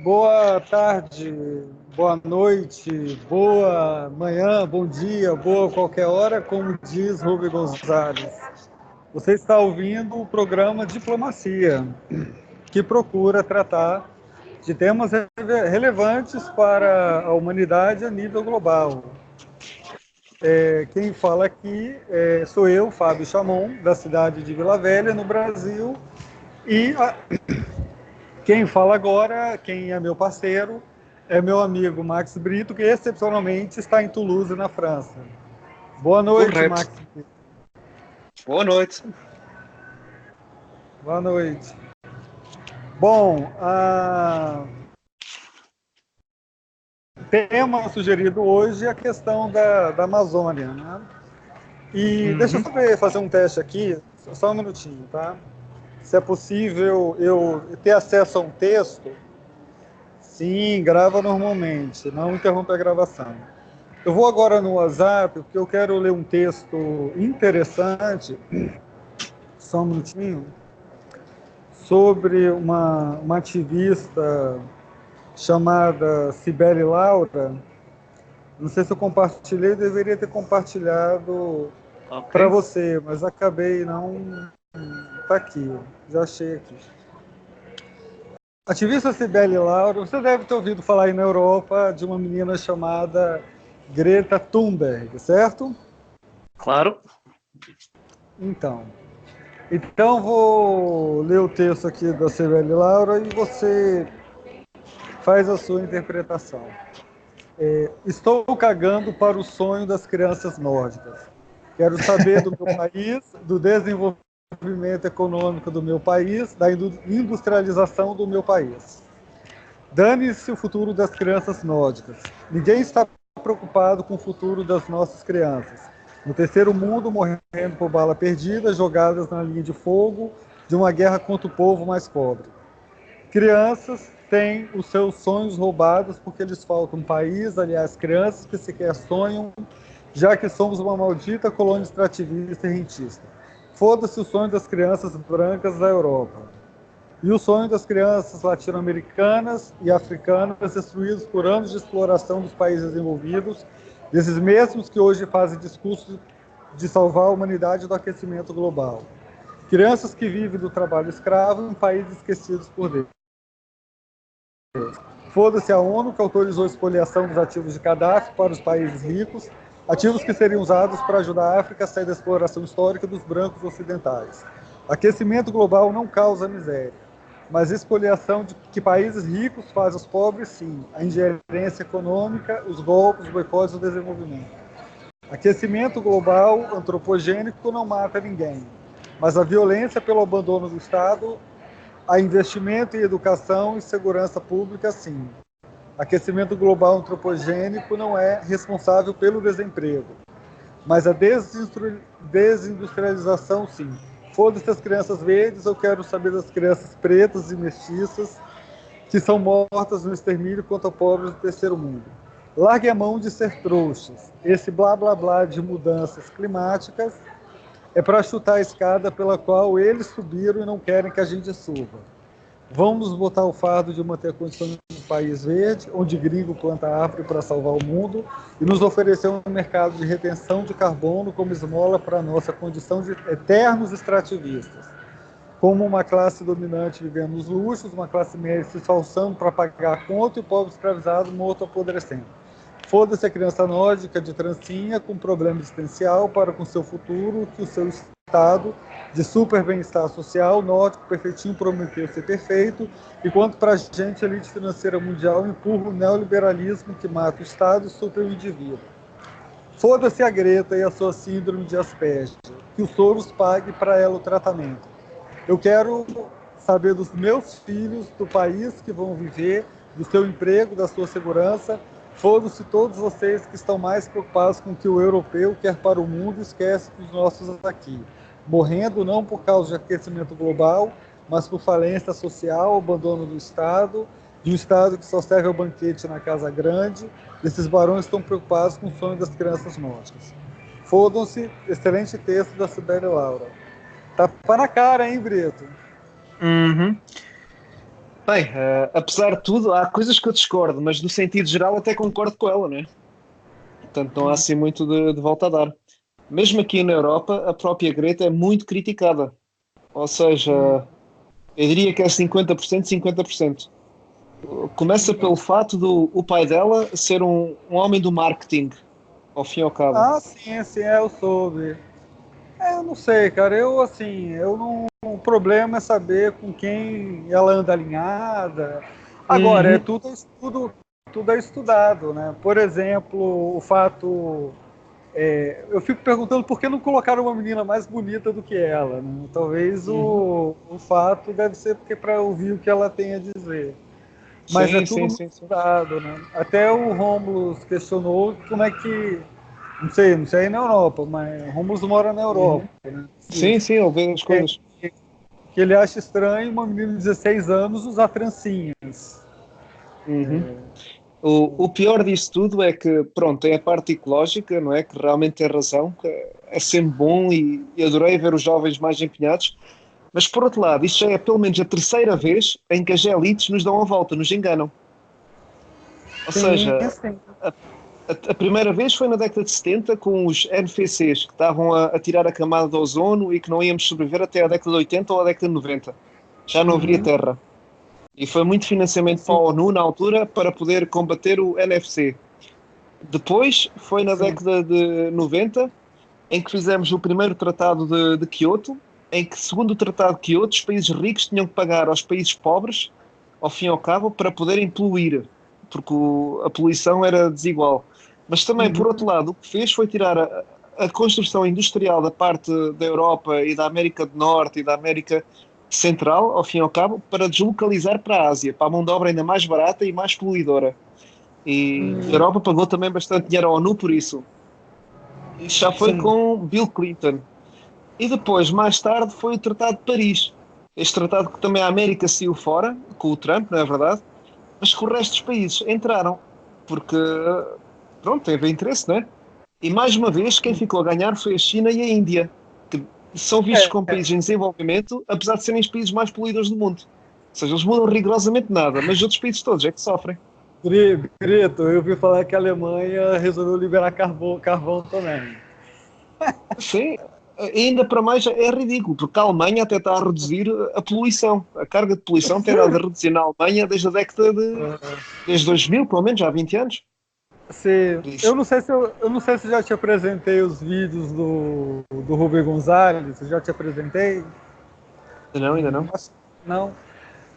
Boa tarde, boa noite, boa manhã, bom dia, boa qualquer hora, como diz Rubem Gonzalez. Você está ouvindo o programa Diplomacia, que procura tratar de temas relevantes para a humanidade a nível global. Quem fala aqui sou eu, Fábio Chamon, da cidade de Vila Velha, no Brasil, e quem fala agora, quem é meu parceiro, é meu amigo Max Brito, que excepcionalmente está em Toulouse, na França. Boa noite, Correto. Max Brito. Boa noite. Boa noite. Bom, o tema sugerido hoje é a questão da Amazônia, né? E deixa eu Uhum. só fazer um teste aqui, só um minutinho, tá? Se é possível eu ter acesso a um texto. Sim, grava normalmente, não interrompe a gravação. Eu vou agora no WhatsApp, porque eu quero ler um texto interessante, só um minutinho, sobre uma ativista chamada Cibele Laura. Não sei se eu compartilhei, deveria ter compartilhado Ok. para você, mas acabei não. Está aqui, já achei aqui. Ativista Cibele Laura, você deve ter ouvido falar aí na Europa de uma menina chamada Greta Thunberg, certo? Claro. Então vou ler o texto aqui da Cibele Laura e você faz a sua interpretação. Estou cagando para o sonho das crianças nórdicas. Quero saber do meu país, do desenvolvimento econômico do meu país, da industrialização do meu país. Dane-se o futuro das crianças nórdicas. Ninguém está preocupado com o futuro das nossas crianças. No terceiro mundo, morrendo por bala perdida, jogadas na linha de fogo de uma guerra contra o povo mais pobre. Crianças têm os seus sonhos roubados porque lhes falta um país, aliás, crianças que sequer sonham, já que somos uma maldita colônia extrativista e rentista. Foda-se o sonho das crianças brancas da Europa. E o sonho das crianças latino-americanas e africanas destruídos por anos de exploração dos países desenvolvidos, desses mesmos que hoje fazem discursos de salvar a humanidade do aquecimento global. Crianças que vivem do trabalho escravo em países esquecidos por Deus. Foda-se a ONU, que autorizou a expoliação dos ativos de Gaddafi para os países ricos, ativos que seriam usados para ajudar a África a sair da exploração histórica dos brancos ocidentais. Aquecimento global não causa miséria, mas expoliação de que países ricos faz os pobres, sim. A ingerência econômica, os golpes, os boicotes e o desenvolvimento. Aquecimento global antropogênico não mata ninguém, mas a violência pelo abandono do Estado, a investimento em educação e segurança pública, sim. Aquecimento global antropogênico não é responsável pelo desemprego, mas a desindustrialização, sim. Foda-se as crianças verdes, eu quero saber das crianças pretas e mestiças que são mortas no extermínio contra pobres do terceiro mundo. Largue a mão de ser trouxas. Esse blá blá blá de mudanças climáticas é para chutar a escada pela qual eles subiram e não querem que a gente suba. Vamos nos botar o fardo de manter a condição de um país verde, onde gringo planta árvore para salvar o mundo, e nos oferecer um mercado de retenção de carbono como esmola para a nossa condição de eternos extrativistas. Como uma classe dominante vivendo nos luxos, uma classe média se esforçando para pagar a conta e o povo escravizado morto apodrecendo. Foda-se a criança nórdica de trancinha com problema existencial para com seu futuro, que o seu estado de super bem-estar social nórdico perfeitinho prometeu ser perfeito, enquanto para a gente a elite financeira mundial empurra o neoliberalismo que mata o Estado e supera o indivíduo. Foda-se a Greta e a sua síndrome de Asperger, que o Soros pague para ela o tratamento. Eu quero saber dos meus filhos, do país que vão viver, do seu emprego, da sua segurança. Foram-se todos vocês que estão mais preocupados com o que o europeu quer para o mundo e esquece dos nossos aqui. Morrendo não por causa de aquecimento global, mas por falência social, abandono do Estado, de um Estado que só serve ao banquete na Casa Grande. Esses barões estão preocupados com o sonho das crianças nórdicas. Fodam-se, excelente texto da Sibeli Laura. Tapa na cara, hein, Brito? Uhum. Bem, apesar de tudo, há coisas que eu discordo, mas no sentido geral até concordo com ela, né? Portanto, não há assim muito de volta a dar. Mesmo aqui na Europa, a própria Greta é muito criticada. Ou seja, eu diria que é 50%, 50%. Começa pelo fato do o pai dela ser um homem do marketing, ao fim e ao cabo. Ah, sim, sim, eu soube. Eu não sei, cara. Eu, assim, eu não. O problema é saber com quem ela anda alinhada. Agora, Uhum. tudo é estudado, né? Por exemplo, o fato. Eu fico perguntando por que não colocaram uma menina mais bonita do que ela, né? Talvez Uhum. o fato deve ser porque para ouvir o que ela tem a dizer. Mas é Sim, tudo sim, muito sim, sim. estudado, né? Até o Rômulo questionou como é que. Não sei aí na Europa, mas o Rômulo mora na Europa, Uhum. né? Sim, sim, eu vejo as É, coisas. que ele acha estranho uma menina de 16 anos usar trancinhas. Uhum. O pior disso tudo é que, pronto, tem a parte ecológica, não é? Que realmente tem razão, que é sempre bom e adorei ver os jovens mais empenhados. Mas, por outro lado, isto já é pelo menos a terceira vez em que as elites nos dão a volta, nos enganam. Ou Sim, seja, sim. a primeira vez foi na década de 70 com os NFCs, que estavam a tirar a camada de ozono e que não íamos sobreviver até a década de 80 ou a década de 90. Já não haveria Uhum, terra. E foi muito financiamento para a sim, ONU na altura para poder combater o NFC. Depois foi na sim. década de 90 em que fizemos o primeiro tratado de Quioto, em que, segundo o tratado de Quioto, os países ricos tinham que pagar aos países pobres, ao fim e ao cabo, para poderem poluir, porque a poluição era desigual. Mas também, por outro Uhum, lado, o que fez foi tirar a construção industrial da parte da Europa e da América do Norte e da América Central, ao fim e ao cabo, para deslocalizar para a Ásia, para a mão de obra ainda mais barata e mais poluidora. E a uhum, Europa pagou também bastante dinheiro à ONU por isso. Isso já foi sim. com Bill Clinton. E depois, mais tarde, foi o Tratado de Paris. Este tratado que também a América saiu fora, com o Trump, não é verdade? Mas que o resto dos países entraram. Porque, pronto, teve interesse, não é? E mais uma vez, quem ficou a ganhar foi a China e a Índia, que são vistos É, como países em desenvolvimento, apesar de serem os países mais poluidores do mundo. Ou seja, eles mudam rigorosamente nada, mas os outros países todos é que sofrem. Grito, eu ouvi falar que a Alemanha resolveu liberar carvão também. Sim, ainda para mais é ridículo, porque a Alemanha até está a reduzir a poluição. A carga de poluição tem dado a reduzir na Alemanha desde a década de. Desde 2000, pelo menos, já há 20 anos. Por Eu isso. não sei se eu não sei se já te apresentei os vídeos do Rubem Gonzalez, eu já te apresentei? Ainda não, ainda não. Não.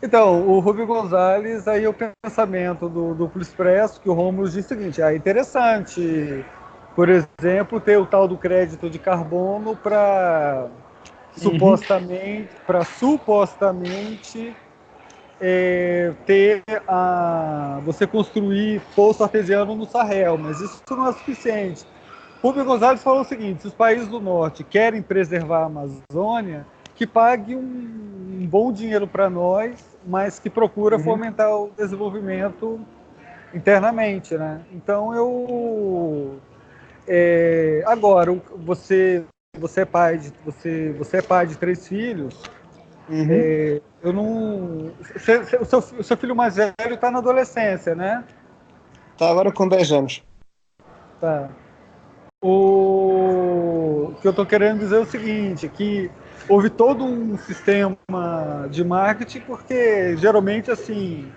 Então, o Rubem Gonzalez, aí o pensamento do Duplo Expresso, que o Romulo diz o seguinte, é interessante, por exemplo, ter o tal do crédito de carbono Uhum, para supostamente ter você construir poço artesiano no Sahel, mas isso não é suficiente. Rubem Gonzalez falou o seguinte: se os países do norte querem preservar a Amazônia, que pague um bom dinheiro para nós, mas que procura uhum. fomentar o desenvolvimento internamente, né? Então agora você é pai de 3 filhos. Uhum. Eu não. O seu filho mais velho está na adolescência, né? Está agora com 10 anos. Tá. O que eu estou querendo dizer é o seguinte, que houve todo um sistema de marketing, porque geralmente assim,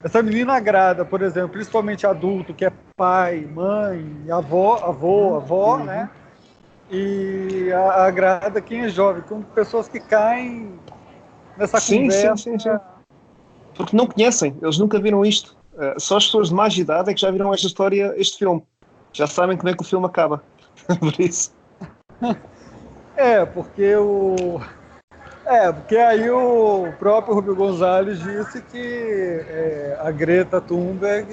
essa menina agrada, por exemplo, principalmente adulto que é pai, mãe, Uhum, avó, uhum. né? E agrada quem é jovem, com pessoas que caem nessa Sim, sim, conversa. sim, sim. Porque não conhecem, eles nunca viram isto. Só as pessoas de mais idade é que já viram esta história, este filme. Já sabem como é que o filme acaba. Por isso. Porque porque aí o próprio Rubio Gonzalez disse que a Greta Thunberg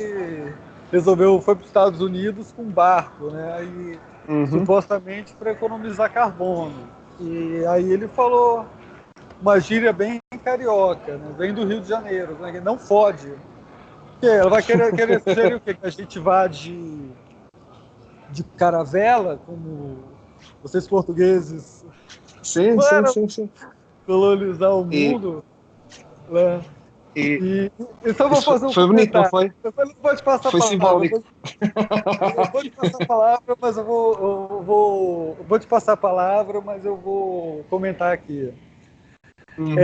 foi para os Estados Unidos com um barco, né? E, Uhum. supostamente para economizar carbono. E aí ele falou uma gíria bem carioca, né? Vem do Rio de Janeiro, né? Não fode. Porque ela vai querer sugerir o quê? Que a gente vá de caravela, como vocês portugueses Sim, sim, para sim, sim. colonizar o E, mundo, né? E e só vou isso fazer um foi bonito, não comentário. foi? Eu não vou te passar a Foi palavra. simbólico. Eu vou te passar a palavra, mas eu vou te passar a palavra, mas eu vou comentar aqui. Uhum,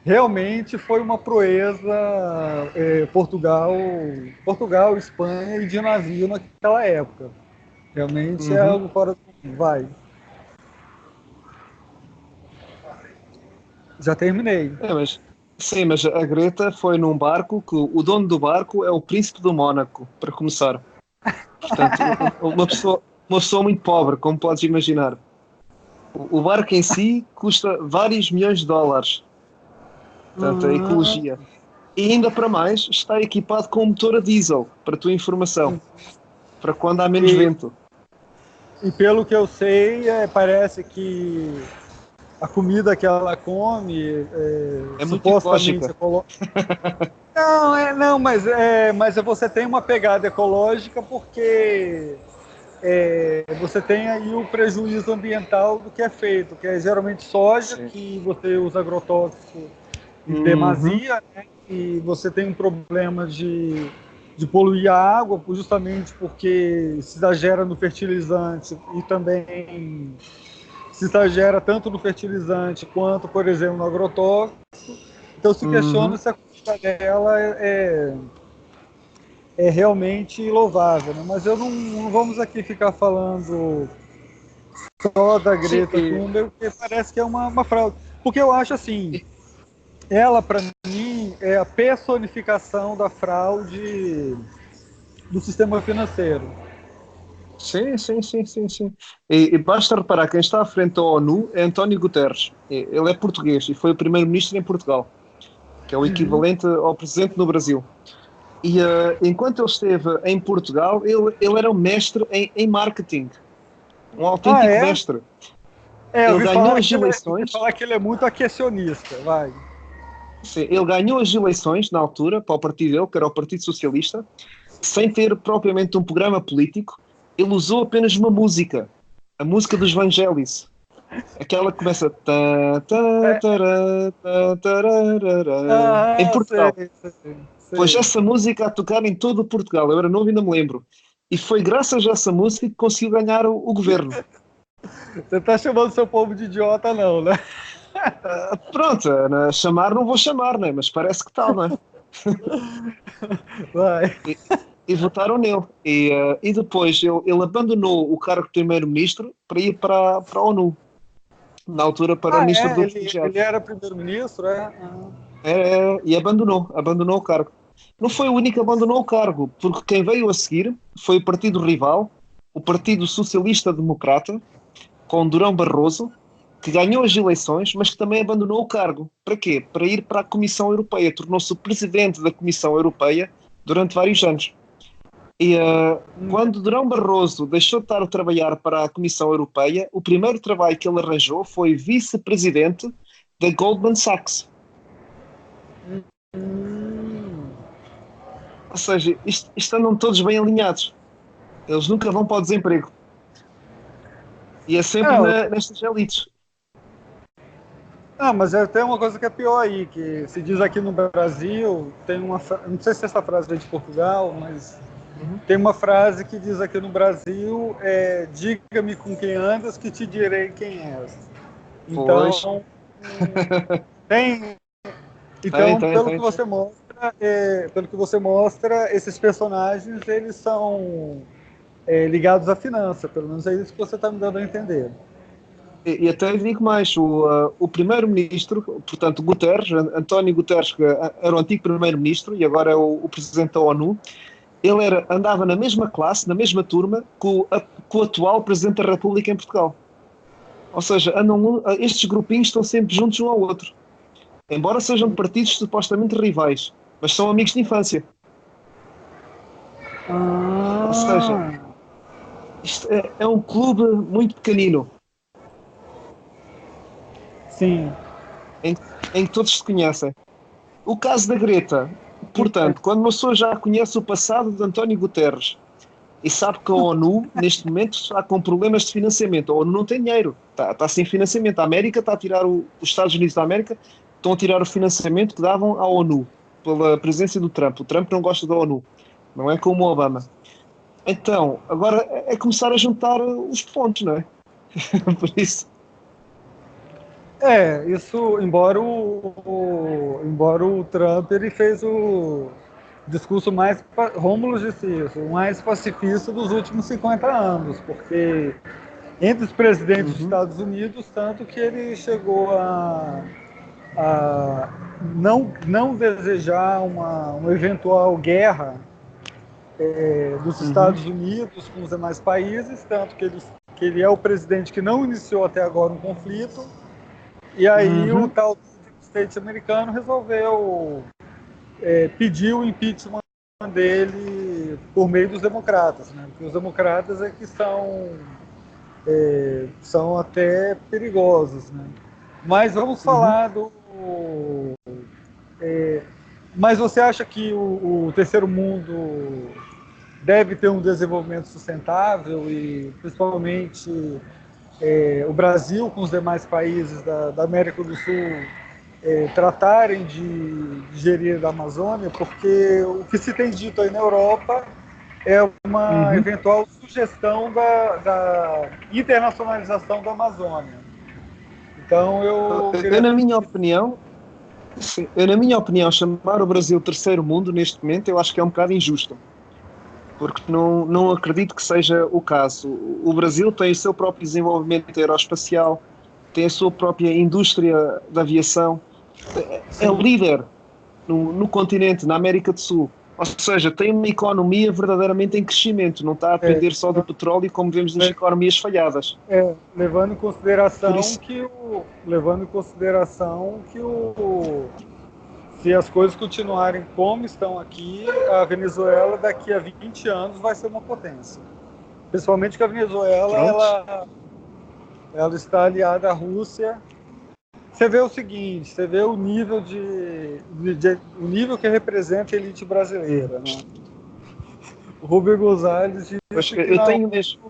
Realmente foi uma proeza Portugal, Espanha e de navio naquela época. Realmente é uhum. algo fora do... Vai. Já terminei. É, mas, sim, mas a Greta foi num barco que o dono do barco é o príncipe do Mónaco, para começar. Portanto, uma pessoa muito pobre, como podes imaginar. O barco em si custa vários milhões de dólares. Portanto, a Ah, ecologia. E ainda para mais, está equipado com um motor a diesel, para a tua informação, para quando há menos e, vento. e pelo que eu sei, parece que a comida que ela come É muito supostamente ecológica. ecológica. Não, não, mas você tem uma pegada ecológica porque você tem aí o prejuízo ambiental do que é feito, que é geralmente soja, Sim. que você usa agrotóxico em Uhum, demasia, né? E você tem um problema de poluir a água, justamente porque se exagera no fertilizante e também se exagera tanto no fertilizante quanto, por exemplo, no agrotóxico. Então se questiona uhum. se a comida dela é realmente louvável, né? Mas eu não vamos aqui ficar falando só da Sim, Greta Thunberg, porque parece que é uma fraude. Porque eu acho assim, ela para mim é a personificação da fraude do sistema financeiro. sim, sim, sim, sim, sim. E basta reparar, quem está à frente da ONU é António Guterres. Ele é português e foi o primeiro-ministro em Portugal, que é o equivalente ao presidente no Brasil. E enquanto ele esteve em Portugal, ele era um mestre em marketing, um Ah, autêntico é? mestre. Eu Ele ouvi ganhou falar as que eleições, ele é muito aquecionista, vai. sim, ele ganhou as eleições na altura para o partido dele, que era o Partido Socialista, sem ter propriamente um programa político. Ele usou apenas uma música, a música dos Vangelis. Aquela que começa em Ah, sei, Portugal. sei, Pois sei. essa música a tocar em todo o Portugal. Eu era novo e ainda me lembro. E foi graças a essa música que conseguiu ganhar o governo. Você tá chamando seu povo de idiota, não, né? Pronto, chamar não vou chamar, né? Mas parece que tal, não é? Vai. E, e votaram nele. E depois ele abandonou o cargo de primeiro-ministro para ir para a ONU. Na altura para Ah, ministro é? dos Ele Refugiados. era primeiro-ministro, é? Ah. E abandonou o cargo. Não foi o único que abandonou o cargo, porque quem veio a seguir foi o partido rival, o Partido Socialista Democrata, com Durão Barroso, que ganhou as eleições, mas que também abandonou o cargo. Para quê? Para ir para a Comissão Europeia. Tornou-se o presidente da Comissão Europeia durante vários anos. E quando Durão Barroso deixou de estar a trabalhar para a Comissão Europeia, o primeiro trabalho que ele arranjou foi vice-presidente da Goldman Sachs. Hum. Ou seja, isto andam todos bem alinhados. Eles nunca vão para o desemprego. E é sempre Não, nestas elites. não, mas tem uma coisa que é pior aí, que se diz aqui no Brasil, tem não sei se essa frase é de Portugal, mas Uhum. tem uma frase que diz aqui no Brasil, diga-me com quem andas que te direi quem és. Pois, Então, tem, tem, então tem, tem, tem. pelo que você mostra, esses personagens, eles são ligados à finança, pelo menos é isso que você está me dando a entender. E até lhe digo mais, o primeiro-ministro, portanto, Guterres, António Guterres, que era o antigo primeiro-ministro e agora é o presidente da ONU, ele andava na mesma classe, na mesma turma, com o atual presidente da República em Portugal. Ou seja, estes grupinhos estão sempre juntos um ao outro. Embora sejam de partidos supostamente rivais, mas são amigos de infância. Ou seja, Ah, isto é um clube muito pequenino, sim. em, em que todos se conhecem. O caso da Greta, portanto, quando uma pessoa já conhece o passado de António Guterres e sabe que a ONU, neste momento, está com problemas de financiamento, a ONU não tem dinheiro, está sem financiamento. A América está a tirar, os Estados Unidos da América estão a tirar o financiamento que davam à ONU, pela presença do Trump. O Trump não gosta da ONU, não é como o Obama. Então, agora é começar a juntar os pontos, não é? Por isso. Isso, embora o Trump ele fez o discurso mais, Rômulo disse isso, o mais pacifista dos últimos 50 anos, porque entre os presidentes dos Estados Unidos, tanto que ele chegou a não desejar uma eventual guerra dos Estados Unidos com os demais países, tanto que ele é o presidente que não iniciou até agora um conflito, e aí o tal State americano resolveu pedir o impeachment dele por meio dos democratas, né? Porque os democratas é que são até perigosos, né? Mas vamos falar mas você acha que o terceiro mundo deve ter um desenvolvimento sustentável e, principalmente, o Brasil com os demais países da América do Sul tratarem de gerir a Amazônia? Porque o que se tem dito aí na Europa é uma eventual sugestão da internacionalização da Amazônia. Então, na minha opinião, chamar o Brasil terceiro mundo neste momento, eu acho que é um bocado injusto. Porque não acredito que seja o caso. O Brasil tem o seu próprio desenvolvimento aeroespacial, tem a sua própria indústria da aviação, é líder no continente, na América do Sul. Ou seja, tem uma economia verdadeiramente em crescimento, não está a depender só do petróleo como vemos nas economias falhadas. Levando em consideração isso... se as coisas continuarem como estão aqui, a Venezuela daqui a 20 anos vai ser uma potência. Principalmente que a Venezuela ela está aliada à Rússia. Você vê o seguinte, você vê o nível o nível que representa a elite brasileira, né? O Rubem Gonzalez disse que eu tenho mesmo.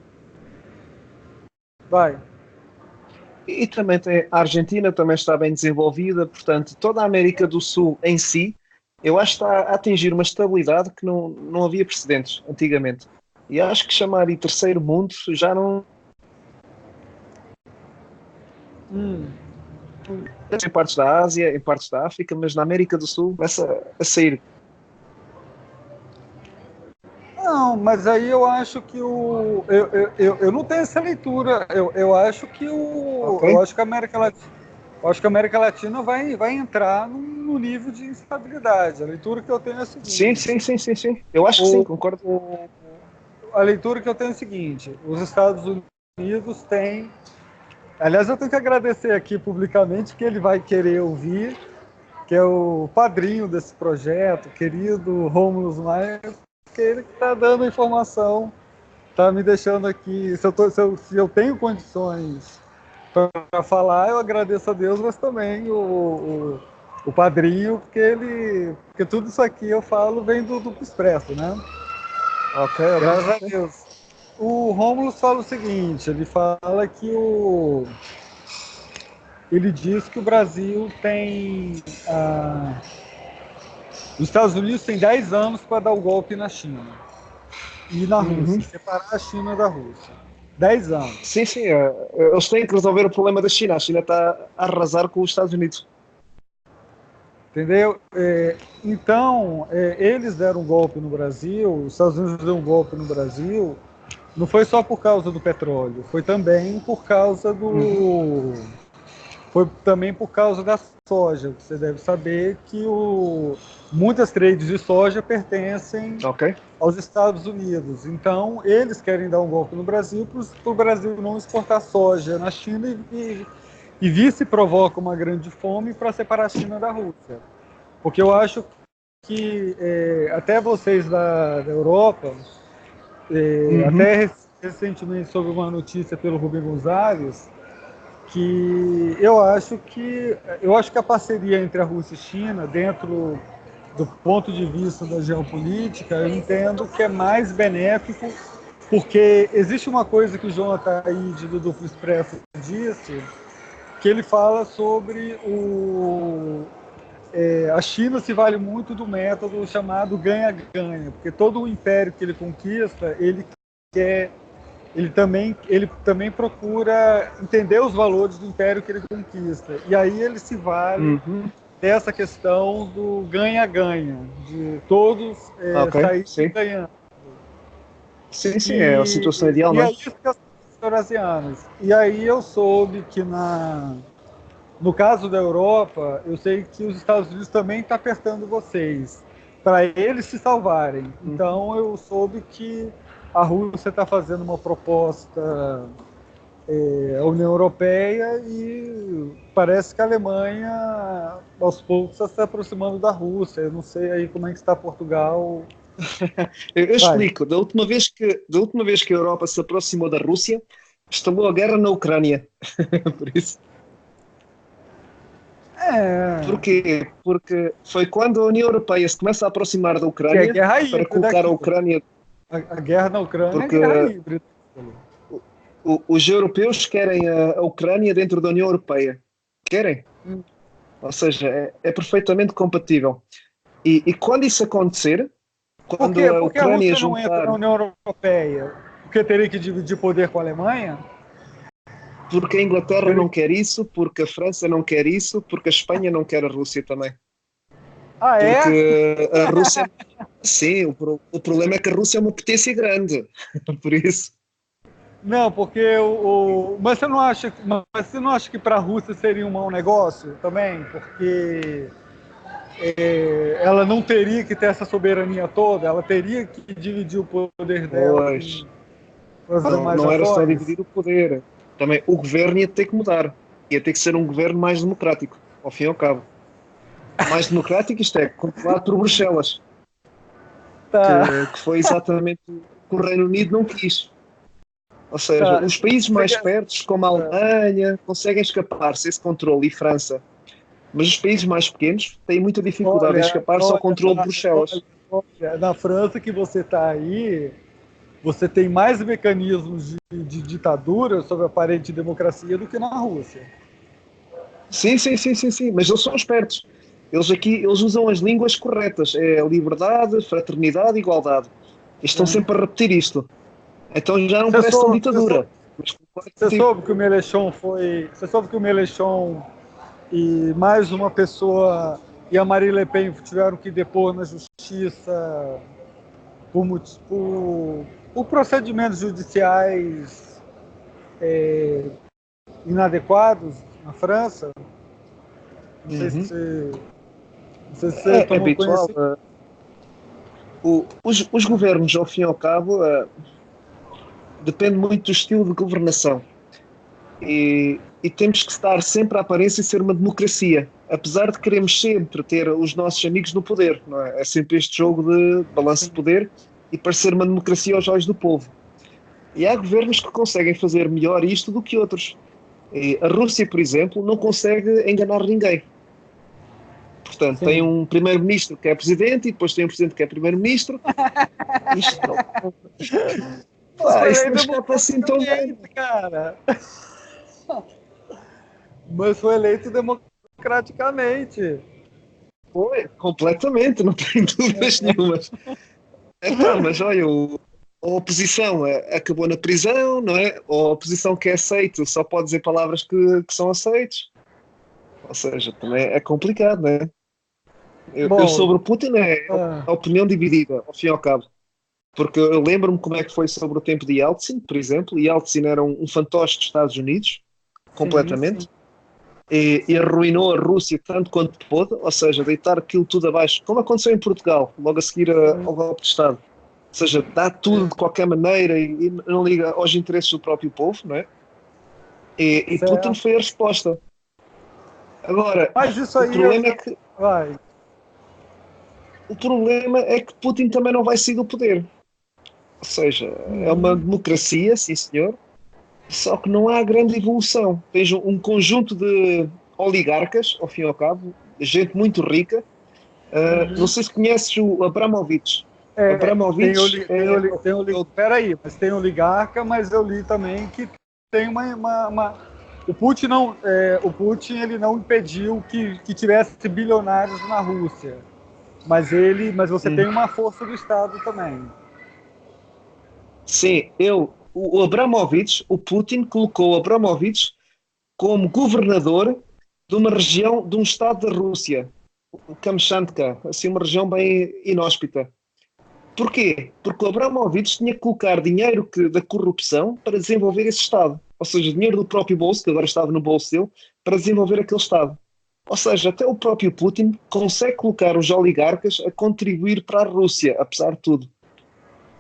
Vai. E também a Argentina também está bem desenvolvida, portanto, toda a América do Sul em si, eu acho que está a atingir uma estabilidade que não havia precedentes antigamente. E acho que chamar de terceiro mundo já não... Em partes da Ásia, em partes da África, mas na América do Sul começa a sair. Não, mas aí eu acho que eu não tenho essa leitura. Eu acho que eu acho que a América Latina vai entrar num nível de instabilidade. A leitura que eu tenho é a seguinte. Sim. Eu acho que sim, concordo. A leitura que eu tenho é a seguinte: os Estados Unidos têm. Aliás, eu tenho que agradecer aqui publicamente que ele vai querer ouvir, que é o padrinho desse projeto, querido Rômulo Maia, que ele está dando a informação, está me deixando aqui. Se eu tenho condições para falar, eu agradeço a Deus, mas também o padrinho, porque tudo isso aqui eu falo vem do Expresso, né? Ok. Graças a Deus. O Rômulo fala o seguinte, ele fala que ele diz que o Brasil tem... os Estados Unidos têm 10 anos para dar o golpe na China e na Rússia, separar a China da Rússia. 10 anos. Sim, eles têm que resolver o problema da China. A China está a arrasar com os Estados Unidos. Entendeu? Então, eles deram um golpe no Brasil, os Estados Unidos deram um golpe no Brasil, não foi só por causa do petróleo, foi também por causa foi também por causa da soja. Você deve saber que muitas trades de soja pertencem aos Estados Unidos. Então, eles querem dar um golpe no Brasil para o Brasil não exportar soja na China e vice provoca uma grande fome para separar a China da Rússia. Porque eu acho que até vocês da Europa, até recentemente soube uma notícia pelo Rubem Gonzalez, que eu acho que a parceria entre a Rússia e a China, dentro do ponto de vista da geopolítica, eu entendo que é mais benéfico, porque existe uma coisa que o Jonathan Aide do Duplo Expresso disse, que ele fala sobre a China se vale muito do método chamado ganha-ganha, porque todo o império que ele conquista, ele também procura entender os valores do império que ele conquista. E aí ele se vale dessa questão do ganha-ganha, de todos saírem ganhando. Sim, é a situação ideal, não é? E aí fica as eurasianas. E aí eu soube que no caso da Europa, eu sei que os Estados Unidos também está apertando vocês, para eles se salvarem. Então eu soube que a Rússia está fazendo uma proposta à União Europeia e parece que a Alemanha, aos poucos, está se aproximando da Rússia. Eu não sei aí como é que está Portugal. Eu explico. Da última vez que a Europa se aproximou da Rússia, instalou a guerra na Ucrânia. Por isso. Porquê? Porque foi quando a União Europeia se começa a aproximar da Ucrânia para colocar a Ucrânia... A guerra na Ucrânia é guerra híbrida. Os europeus querem a Ucrânia dentro da União Europeia. Querem. Ou seja, é perfeitamente compatível. E quando isso acontecer, quando a Ucrânia Rússia não entra na União Europeia? Porque teria que dividir poder com a Alemanha? Porque a Inglaterra não quer isso, porque a França não quer isso, porque a Espanha não quer a Rússia também. Porque a Rússia... Sim, o problema é que a Rússia é uma potência grande. Por isso... Não, porque mas você não acha que para a Rússia seria um mau negócio também? Porque ela não teria que ter essa soberania toda, ela teria que dividir o poder dela. Não era só dividir o poder. Também o governo ia ter que mudar. Ia ter que ser um governo mais democrático, ao fim e ao cabo. Mais democrático, isto é, controlado por Bruxelas. Que foi exatamente o que o Reino Unido não quis. Ou seja, os países mais perto, como a Alemanha, conseguem escapar-se esse controle, e França. Mas os países mais pequenos têm muita dificuldade em escapar-se ao controle de Bruxelas. Na França que você está aí, você tem mais mecanismos de ditadura sobre a aparente democracia do que na Rússia. Sim, mas eles são espertos. Eles usam as línguas corretas. É liberdade, fraternidade, igualdade. Eles estão sempre a repetir isto. Então já não parece uma ditadura. Você soube que o Mélenchon e mais uma pessoa e a Marine Le Pen tiveram que depor na justiça por procedimentos judiciais inadequados na França? Não sei se você tomou habitual. Os governos, ao fim e ao cabo, depende muito do estilo de governação. E temos que estar sempre à aparência de ser uma democracia, apesar de queremos sempre ter os nossos amigos no poder, não é? É sempre este jogo de balanço de poder e parecer uma democracia aos olhos do povo. E há governos que conseguem fazer melhor isto do que outros. E a Rússia, por exemplo, não consegue enganar ninguém. Portanto, tem um primeiro-ministro que é presidente e depois tem um presidente que é primeiro-ministro. Isto não escapa assim tão bem, cara. Mas foi eleito democraticamente. Foi, completamente, não tenho dúvidas nenhumas. Então, mas olha, a oposição acabou na prisão, não é? A oposição que é aceito só pode dizer palavras que são aceites. Ou seja, também é complicado, não é? Eu sobre o Putin a opinião dividida, ao fim e ao cabo. Porque eu lembro-me como é que foi sobre o tempo de Yeltsin, por exemplo. Yeltsin era um fantoche dos Estados Unidos, completamente. Sim. E arruinou a Rússia tanto quanto pôde, ou seja, deitar aquilo tudo abaixo, como aconteceu em Portugal, logo a seguir ao golpe de Estado. Ou seja, dá tudo de qualquer maneira e não liga aos interesses do próprio povo, não é? E Putin foi a resposta. Agora, mas isso aí o problema é que Putin também não vai sair do poder. Ou seja, é uma democracia, sim senhor, só que não há grande evolução. Tens um conjunto de oligarcas, ao fim e ao cabo, gente muito rica. Não sei se conheces o Abramovich. Abramovich Peraí, mas tem oligarca, mas eu li também que tem o Putin ele não impediu que tivesse bilionários na Rússia, mas você tem uma força do Estado também. Sim, o Abramovich, o Putin colocou o Abramovich como governador de uma região, de um estado da Rússia, o Kamchatka, assim uma região bem inóspita. Porquê? Porque o Abramovich tinha que colocar dinheiro da corrupção para desenvolver esse Estado. Ou seja, dinheiro do próprio bolso, que agora estava no bolso dele, para desenvolver aquele Estado. Ou seja, até o próprio Putin consegue colocar os oligarcas a contribuir para a Rússia, apesar de tudo.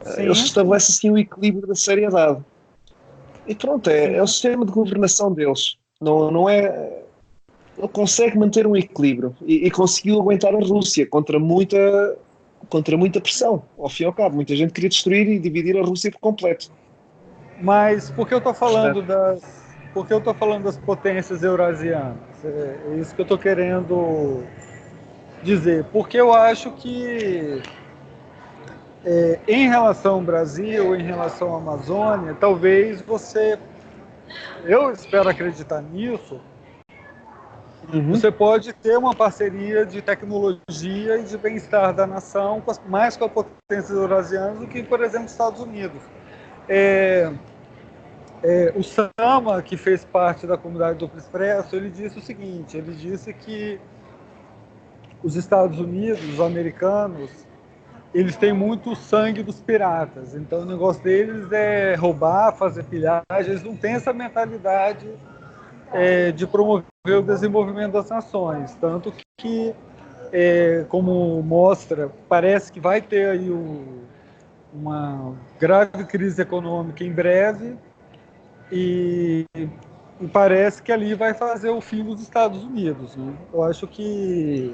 Sim. Eles estabelecem assim o equilíbrio da seriedade. E pronto, é o sistema de governação deles. Não é. Ele consegue manter um equilíbrio e conseguiu aguentar a Rússia contra muita pressão. Ao fim e ao cabo, muita gente queria destruir e dividir a Rússia por completo. Mas por que eu estou falando das potências eurasianas? É isso que eu estou querendo dizer. Porque eu acho que em relação ao Brasil, em relação à Amazônia, talvez eu espero acreditar nisso, você pode ter uma parceria de tecnologia e de bem-estar da nação mais com as potências eurasianas do que, por exemplo, os Estados Unidos. O Sama, que fez parte da comunidade do Expresso, ele disse o seguinte, ele disse que os Estados Unidos, os americanos, eles têm muito sangue dos piratas, então o negócio deles é roubar, fazer pilhagem, eles não têm essa mentalidade de promover o desenvolvimento das nações, tanto que, como mostra, parece que vai ter aí uma grave crise econômica em breve e parece que ali vai fazer o fim dos Estados Unidos, né? Eu acho que,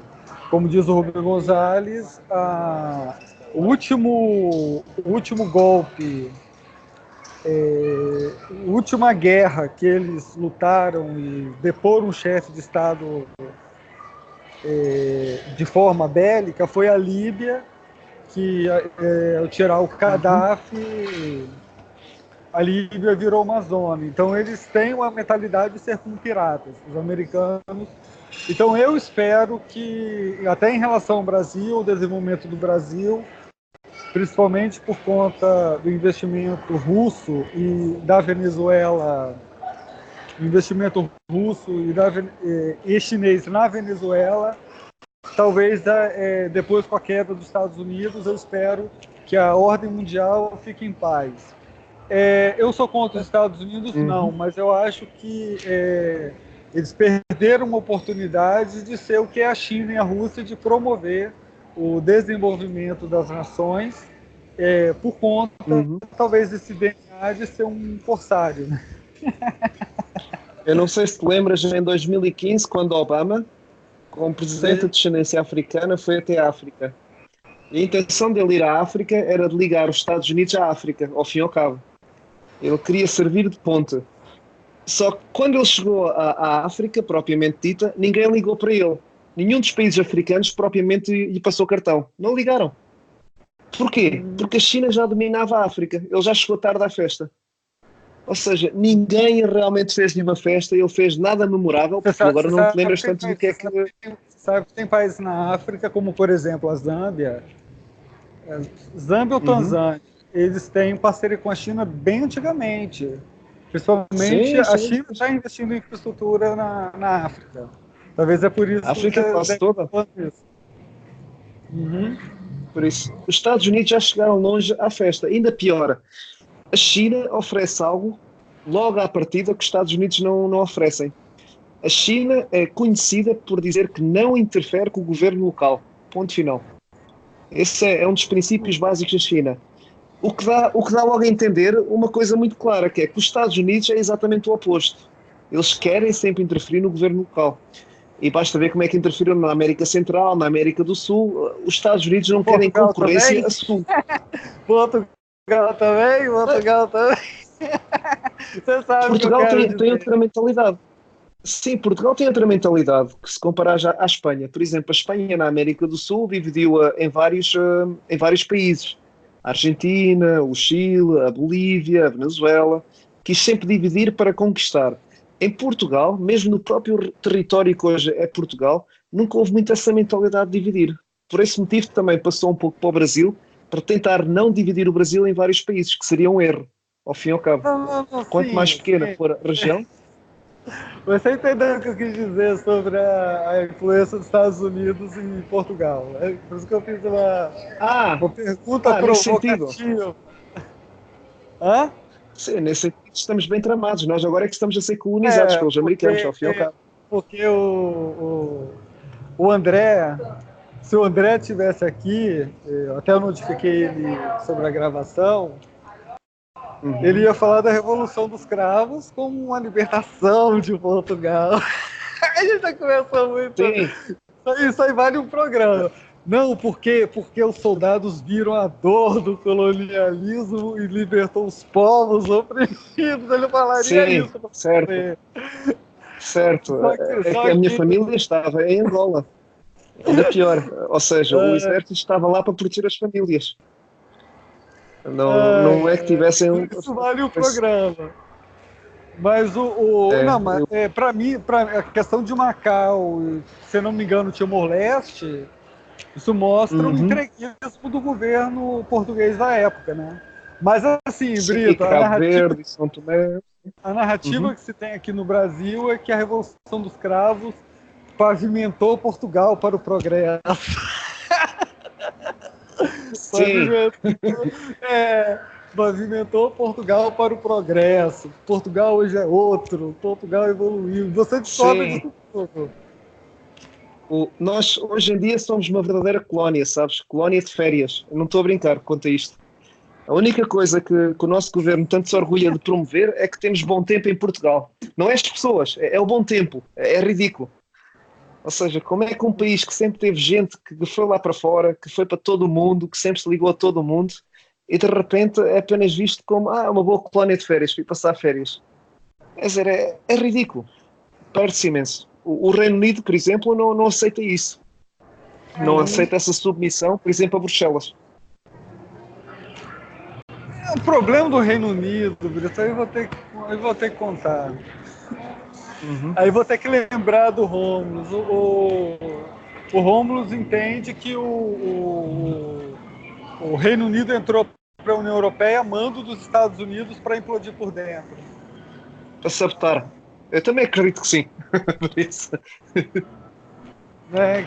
como diz o Rubem Gonzalez, o último golpe, a última guerra que eles lutaram e deporam um chefe de Estado de forma bélica foi a Líbia, que ao tirar o Gaddafi, a Líbia virou uma zona. Então eles têm uma mentalidade de ser como piratas, os americanos. Então eu espero que, até em relação ao Brasil, o desenvolvimento do Brasil, principalmente por conta do investimento russo e da Venezuela, investimento russo e chinês na Venezuela, talvez depois com a queda dos Estados Unidos, eu espero que a ordem mundial fique em paz. Eu sou contra os Estados Unidos? Não, mas eu acho que eles perderam uma oportunidade de ser o que é a China e a Rússia, de promover o desenvolvimento das nações por conta, talvez, desse DNA de ser um corsário, né? Eu não sei se te lembras, em 2015, quando Obama, como presidente de descendência africana, foi até a África. E a intenção dele ir à África era de ligar os Estados Unidos à África, ao fim e ao cabo. Ele queria servir de ponte. Só que quando ele chegou à África, propriamente dita, ninguém ligou para ele. Nenhum dos países africanos propriamente lhe passou cartão. Não ligaram. Porquê? Porque a China já dominava a África. Ele já chegou tarde à festa. Ou seja, ninguém realmente fez-lhe uma festa, ele fez nada memorável, porque agora não te lembras tanto do que é que... Sabe que tem países na África, como por exemplo a Zâmbia, ou Tanzânia, eles têm parceria com a China bem antigamente. Principalmente a China está investindo em infraestrutura na África. Talvez é por isso a África quase toda. Por isso, os Estados Unidos já chegaram longe à festa. Ainda pior, a China oferece algo logo à partida que os Estados Unidos não oferecem. A China é conhecida por dizer que não interfere com o governo local. Ponto final. Esse é um dos princípios básicos da China. O que dá logo a entender uma coisa muito clara, que é que os Estados Unidos é exatamente o oposto. Eles querem sempre interferir no governo local. E basta ver como é que interferiram na América Central, na América do Sul. Os Estados Unidos não querem concorrência também? A Sul. Portugal também. Você sabe Portugal tem outra mentalidade. Sim, Portugal tem outra mentalidade, que se comparar já à Espanha. Por exemplo, a Espanha na América do Sul dividiu-a em vários países. A Argentina, o Chile, a Bolívia, a Venezuela. Quis sempre dividir para conquistar. Em Portugal, mesmo no próprio território que hoje é Portugal, nunca houve muito essa mentalidade de dividir. Por esse motivo também passou um pouco para o Brasil, para tentar não dividir o Brasil em vários países, que seria um erro, ao fim e ao cabo. Não, não, não, Quanto mais sim, pequena sim. for a região, Você entendeu o que eu quis dizer sobre a influência dos Estados Unidos em Portugal? É por isso que eu fiz ah, uma pergunta nesse sentido, provocativa. Hã? sim, nesse sentido estamos bem tramados. Nós agora é que estamos a ser colonizados É, pelos americanos, ao fim e ao cabo. porque o André, se o André tivesse aqui, eu até notifiquei ele sobre a gravação, ele Uhum. ia falar da Revolução dos Cravos como uma libertação de Portugal. A gente já começou muito. Sim, Isso aí vale um programa. Não, porque os soldados viram a dor do colonialismo e libertou os povos oprimidos. Ele falaria sim, isso pra certo, você. certo. É Só que a minha que família estava em Angola. Ainda pior. Ou seja, o exército estava lá para proteger as famílias. Não, não é que tivessem. isso vale um programa. Mas não, mas para mim, a questão de Macau, se eu não me engano, Timor-Leste, isso mostra o Uhum. entreguismo do governo português da época, né? Mas assim, Sim, e Brito, Cabo Verde, e São Tomé. a narrativa Uhum. que se tem aqui no Brasil é que a Revolução dos Cravos pavimentou Portugal para o progresso. Sim, Pavimentou, é, pavimentou Portugal para o progresso. Portugal hoje é outro. Portugal evoluiu. Você discorda sim. disso tudo? Nós, hoje em dia, somos uma verdadeira colónia, sabes? Colónia de férias. Eu não estou a brincar quanto a isto. A única coisa que o nosso governo tanto se orgulha de promover é que temos bom tempo em Portugal. Não é as pessoas, é o bom tempo. É ridículo. Ou seja, como é que um país que sempre teve gente que foi lá para fora, que foi para todo o mundo, que sempre se ligou a todo o mundo, e de repente é apenas visto como uma boa colónia de férias, fui passar férias. Quer dizer, é ridículo. Perde-se imenso. O Reino Unido, por exemplo, não aceita isso. Não aceita essa submissão, por exemplo, a Bruxelas. O problema do Reino Unido, Brito, eu vou ter que contar. Uhum. Aí vou ter que lembrar do Romulus. O Romulus entende que o Reino Unido entrou para a União Europeia a mando dos Estados Unidos para implodir por dentro. Para sabotar. Eu também acredito que sim. Por isso. Né,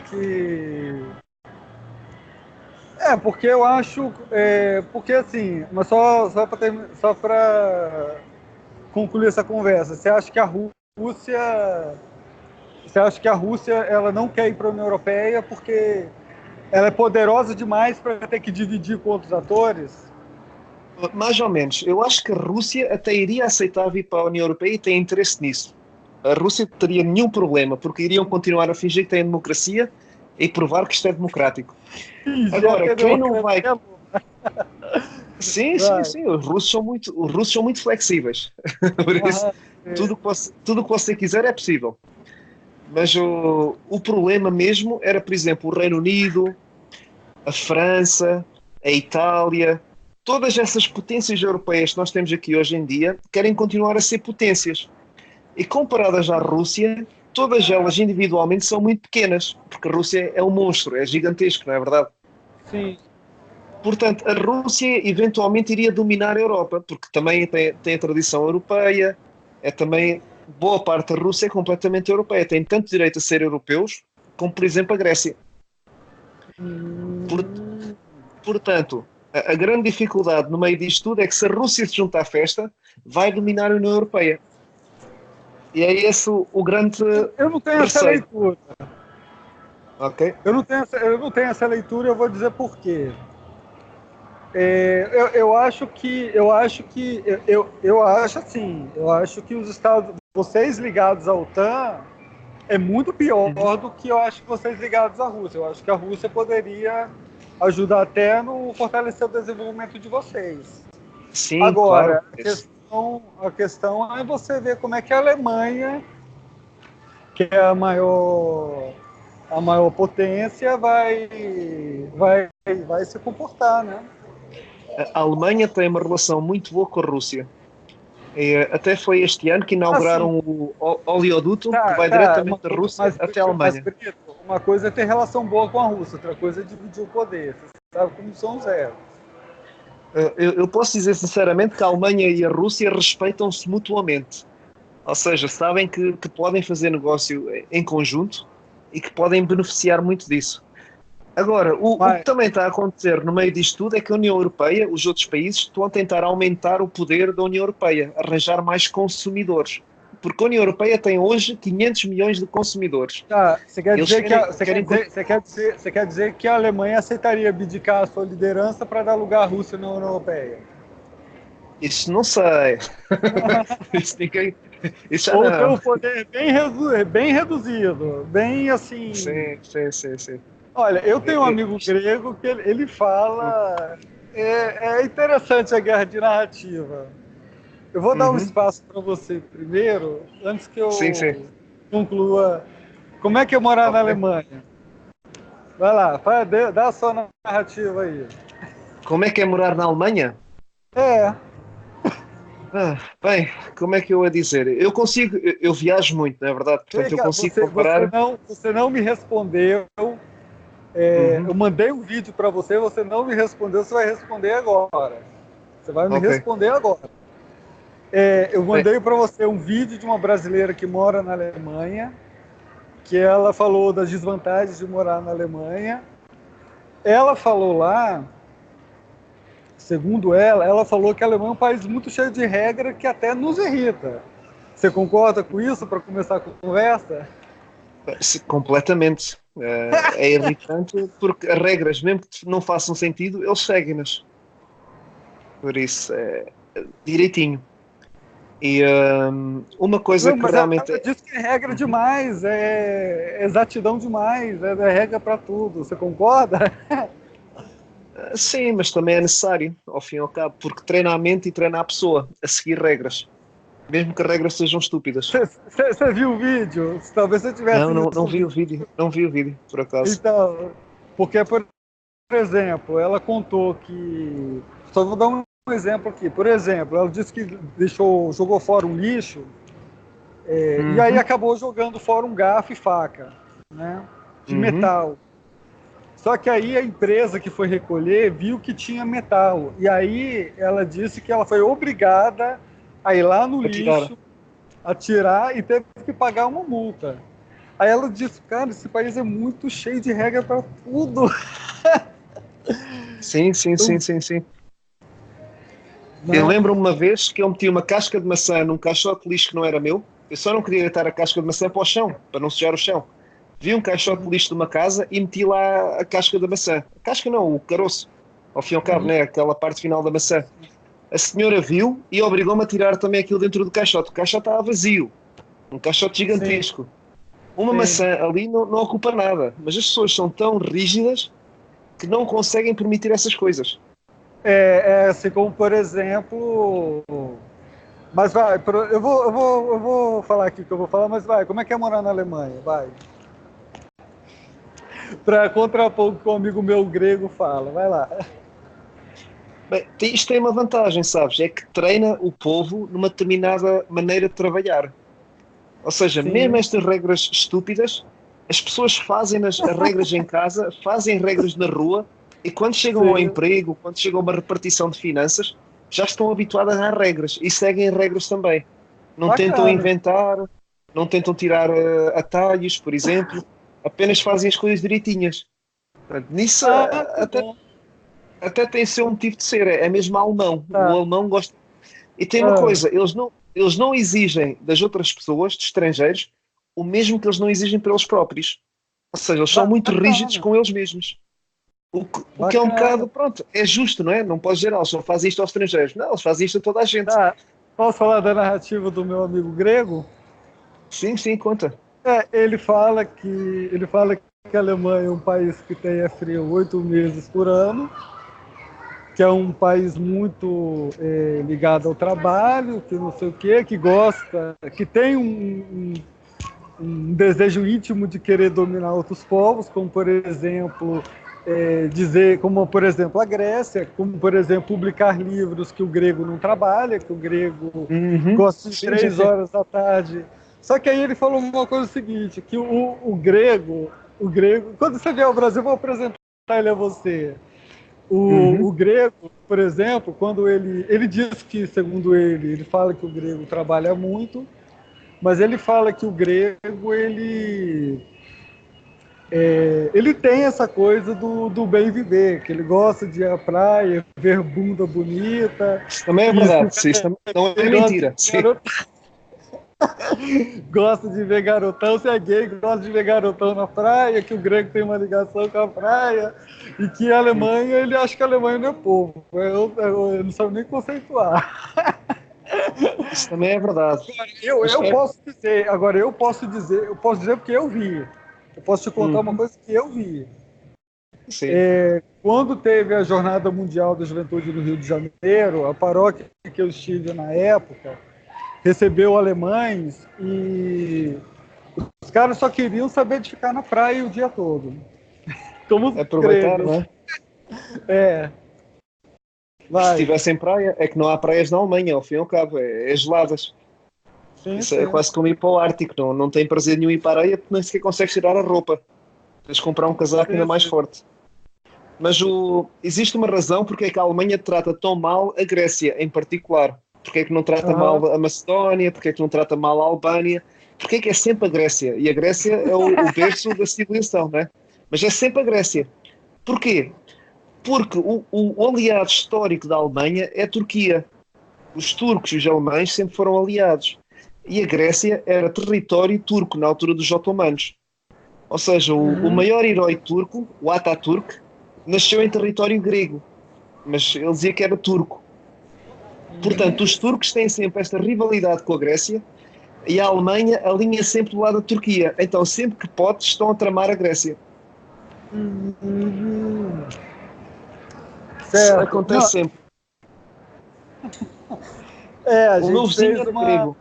porque eu acho. Porque assim, mas só para concluir essa conversa, você acha que a Rússia. Você acha que a Rússia ela não quer ir para a União Europeia porque ela é poderosa demais para ter que dividir com outros atores? Mais ou menos. Eu acho que a Rússia até iria aceitar vir para a União Europeia e tem interesse nisso. A Rússia não teria nenhum problema, porque iriam continuar a fingir que têm democracia e provar que isto é democrático. Fingir Agora, que a quem não vai. democracia Sim, sim, vai. sim. Os russos são muito flexíveis. Por isso, Ah, é. tudo que você quiser é possível. Mas o problema mesmo era, por exemplo, o Reino Unido, a França, a Itália, todas essas potências europeias que nós temos aqui hoje em dia querem continuar a ser potências. E comparadas à Rússia, todas elas individualmente são muito pequenas, porque a Rússia é um monstro, é gigantesco, não é verdade? Sim. Portanto, a Rússia eventualmente iria dominar a Europa, porque também tem a tradição europeia, é também boa parte da Rússia é completamente europeia, tem tanto direito a ser europeus como, por exemplo, a Grécia. Por- Portanto, a grande dificuldade no meio disto tudo é que se a Rússia se junta à festa, vai dominar a União Europeia. E é esse o grande Eu não tenho essa receio, leitura. ok? Eu não tenho essa leitura e eu vou dizer por quê. Eu acho assim, eu acho que os Estados, vocês ligados à OTAN é muito pior Uhum. do que eu acho que vocês ligados à Rússia. Eu acho que a Rússia poderia ajudar até no fortalecer o desenvolvimento de vocês. Sim, claro. Agora, a questão é você ver como é que a Alemanha, que é a maior potência, vai se comportar, né? A Alemanha tem uma relação muito boa com a Rússia. Até foi este ano que inauguraram o oleoduto que vai diretamente da Rússia até a Alemanha. Mas, uma coisa é ter relação boa com a Rússia, outra coisa é dividir o poder. Você sabe como são os erros. Eu posso dizer sinceramente que a Alemanha e a Rússia respeitam-se mutuamente. Ou seja, sabem que podem fazer negócio em conjunto e que podem beneficiar muito disso. Agora, o que também está a acontecer no meio disto tudo é que a União Europeia, os outros países, estão a tentar aumentar o poder da União Europeia, arranjar mais consumidores. Porque a União Europeia tem hoje 500 milhões de consumidores. Você quer dizer que a Alemanha aceitaria abdicar a sua liderança para dar lugar à Rússia na União Europeia? Isso não sei. Ou tem um poder bem reduzido, bem assim... Sim. Olha, eu tenho um amigo grego que ele fala... É interessante a guerra de narrativa. Eu vou dar um espaço para você primeiro, antes que eu conclua. Como é que é morar na Alemanha? Vai lá, dá a sua narrativa aí. Como é que é morar na Alemanha? Bem, como é que eu ia dizer? Eu viajo muito, não é verdade? Portanto, eu consigo comparar... Você não me respondeu. Eu mandei um vídeo para você não me respondeu, você vai responder agora. Você vai me responder agora. Eu mandei para você um vídeo de uma brasileira que mora na Alemanha, que ela falou das desvantagens de morar na Alemanha. Ela falou lá, segundo ela falou que a Alemanha é um país muito cheio de regra que até nos irrita. Você concorda com isso, para começar a conversa? Completamente. É irritante porque as regras, mesmo que não façam sentido, eles seguem-nas. Por isso, direitinho. E uma coisa que realmente... Ela disse que é regra demais, é exatidão demais, é regra para tudo. Você concorda? Sim, mas também é necessário, ao fim e ao cabo, porque treina a mente e treina a pessoa a seguir regras, mesmo que as regras sejam estúpidas. Você viu o vídeo? Talvez você tivesse... Não vi o vídeo, por acaso. Então, porque, por exemplo, ela contou que... Só vou dar um exemplo aqui. Por exemplo, ela disse que jogou fora um lixo e aí acabou jogando fora um garfo e faca, né, de metal. Só que aí a empresa que foi recolher viu que tinha metal. E aí ela disse que ela foi obrigada a ir lá no lixo, a tirar e teve que pagar uma multa. Aí ela disse, cara, esse país é muito cheio de regra para tudo. Sim. Eu lembro uma vez que eu meti uma casca de maçã num caixote de lixo que não era meu. Eu só não queria deitar a casca de maçã para o chão, para não sujar o chão. Vi um caixote de lixo de uma casa e meti lá a casca da maçã. A casca não, o caroço. Ao fim e ao cabo, né? Aquela parte final da maçã. A senhora viu e obrigou-me a tirar também aquilo dentro do caixote. O caixote estava vazio. Um caixote gigantesco. Uma maçã ali não ocupa nada. Mas as pessoas são tão rígidas que não conseguem permitir essas coisas. Assim como, por exemplo... Mas vai, eu vou falar aqui o que eu vou falar, mas vai, como é que é morar na Alemanha? Vai. Para contrapor o que um amigo meu grego fala, vai lá. Bem, isto tem uma vantagem, sabes? É que treina o povo numa determinada maneira de trabalhar. Ou seja, mesmo estas regras estúpidas, as pessoas fazem as regras em casa, fazem regras na rua, e quando chegam ao emprego, quando chegam a uma repartição de finanças, já estão habituadas às regras e seguem as regras também. Não tentam inventar, não tentam tirar atalhos, por exemplo, apenas fazem as coisas direitinhas. Portanto, nisso até tem seu motivo de ser, é mesmo alemão. O alemão gosta. E tem uma coisa, eles não exigem das outras pessoas, de estrangeiros, o mesmo que eles não exigem para eles próprios. Ou seja, eles são muito rígidos com eles mesmos. O que é um bocado, pronto, é justo, não é? Não pode dizer, eles só fazem isto aos estrangeiros. Não, eles fazem isto a toda a gente. Posso falar da narrativa do meu amigo grego? Sim, conta. Ele fala que a Alemanha é um país que tem frio 8 meses por ano, que é um país muito ligado ao trabalho, que não sei o quê, que gosta, que tem um desejo íntimo de querer dominar outros povos, como, por exemplo, dizer, como por exemplo a Grécia, como por exemplo publicar livros que o grego não trabalha, que o grego gosta de 3 horas da tarde. Só que aí ele falou uma coisa seguinte, que o grego, quando você vier ao Brasil, eu vou apresentar ele a você. O grego, por exemplo, quando ele diz que, segundo ele fala que o grego trabalha muito, mas ele fala que o grego, ele tem essa coisa do bem viver, que ele gosta de ir à praia, ver bunda bonita. Isso também é verdade, isso não é mentira. Gosta de ver garotão, se é gay, gosta de ver garotão na praia, que o grego tem uma ligação com a praia, e que a Alemanha, ele acha que a Alemanha não é povo. Eu não sabe nem conceituar. Isso também é verdade. Eu posso dizer porque eu vi. Eu posso te contar uma coisa que eu vi. Quando teve a Jornada Mundial da Juventude no Rio de Janeiro, a paróquia que eu estive na época recebeu alemães e os caras só queriam saber de ficar na praia o dia todo. Como os aproveitar, gregos. não é? Se tivessem praia, é que não há praias na Alemanha, ao fim e ao cabo, é geladas. Isso é quase como ir para o Ártico, não tem prazer nenhum ir para a areia porque nem sequer consegues tirar a roupa. Tens de comprar um casaco ainda mais forte. Mas existe uma razão porque é que a Alemanha trata tão mal a Grécia, em particular. Porque é que não trata mal a Macedónia, porque é que não trata mal a Albânia, porque é que é sempre a Grécia. E a Grécia é o berço da civilização, não é? Mas é sempre a Grécia. Porquê? Porque o aliado histórico da Alemanha é a Turquia. Os turcos e os alemães sempre foram aliados. E a Grécia era território turco na altura dos otomanos. Ou seja, o maior herói turco, o Ataturk, nasceu em território grego. Mas ele dizia que era turco. Portanto, os turcos têm sempre esta rivalidade com a Grécia e a Alemanha alinha sempre do lado da Turquia. Então, sempre que pode, estão a tramar a Grécia. Isso acontece sempre. A o meu gente vizinho fez era grego.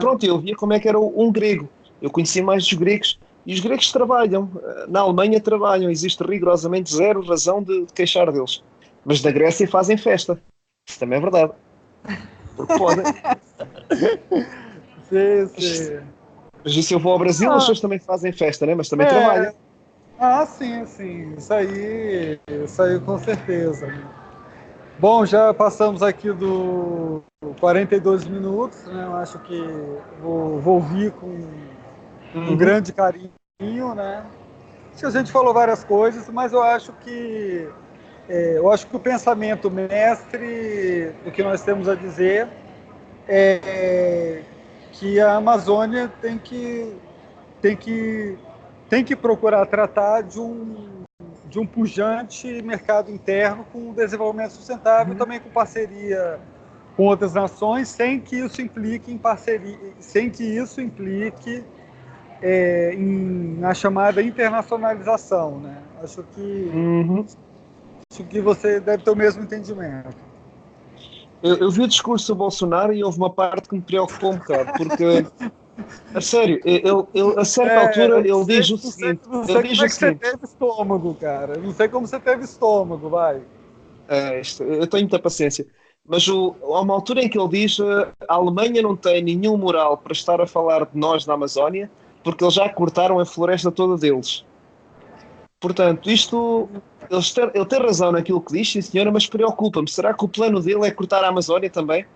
Pronto, eu via como é que era um grego. Eu conhecia mais dos gregos. E os gregos trabalham. Na Alemanha trabalham. Existe rigorosamente zero razão de queixar deles. Mas da Grécia fazem festa. Isso também é verdade. Porque podem. Sim. Mas se eu vou ao Brasil, as pessoas também fazem festa, né? Mas também trabalham. Sim. Isso aí com certeza. Bom, já passamos aqui do 42 minutos, né? Eu acho que vou ouvir com um grande carinho, né? Acho que a gente falou várias coisas, mas eu acho que o pensamento mestre do que nós temos a dizer é que a Amazônia tem que procurar tratar de um pujante mercado interno com desenvolvimento sustentável, também com parceria com outras nações, sem que isso implique em parceria, sem que isso implique na chamada internacionalização, né? Acho que você deve ter o mesmo entendimento. Eu vi o discurso do Bolsonaro e houve uma parte que me preocupou um bocado, porque, a sério, a certa altura ele diz o seguinte... Não sei como é que você teve estômago, cara. Não sei como você teve estômago, vai. Eu tenho muita paciência. Mas há uma altura em que ele diz a Alemanha não tem nenhum moral para estar a falar de nós na Amazónia porque eles já cortaram a floresta toda deles. Portanto, ele tem razão naquilo que diz, sim senhora, mas preocupa-me. Será que o plano dele é cortar a Amazónia também?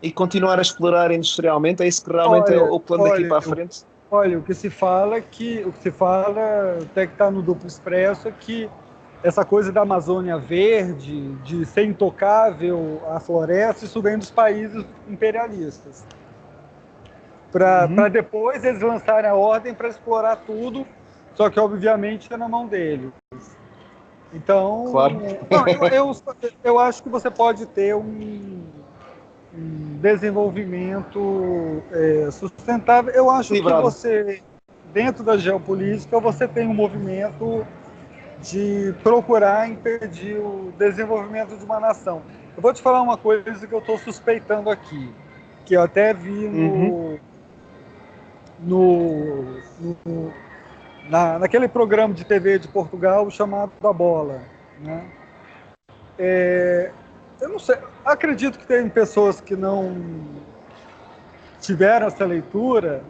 E continuar a explorar industrialmente? É isso que realmente é o plano daqui para a frente? Olha, o que se fala, até que está no Duplo Expresso, é que essa coisa da Amazônia verde, de ser intocável a floresta, isso vem dos países imperialistas. Para depois eles lançarem a ordem para explorar tudo, só que obviamente é na mão deles. Então, claro. eu acho que você pode ter um desenvolvimento sustentável. Eu acho que você, dentro da geopolítica, você tem um movimento de procurar impedir o desenvolvimento de uma nação. Eu vou te falar uma coisa que eu estou suspeitando aqui, que eu até vi naquele programa de TV de Portugal chamado A Bola, né? Eu não sei, acredito que tem pessoas que não tiveram essa leitura,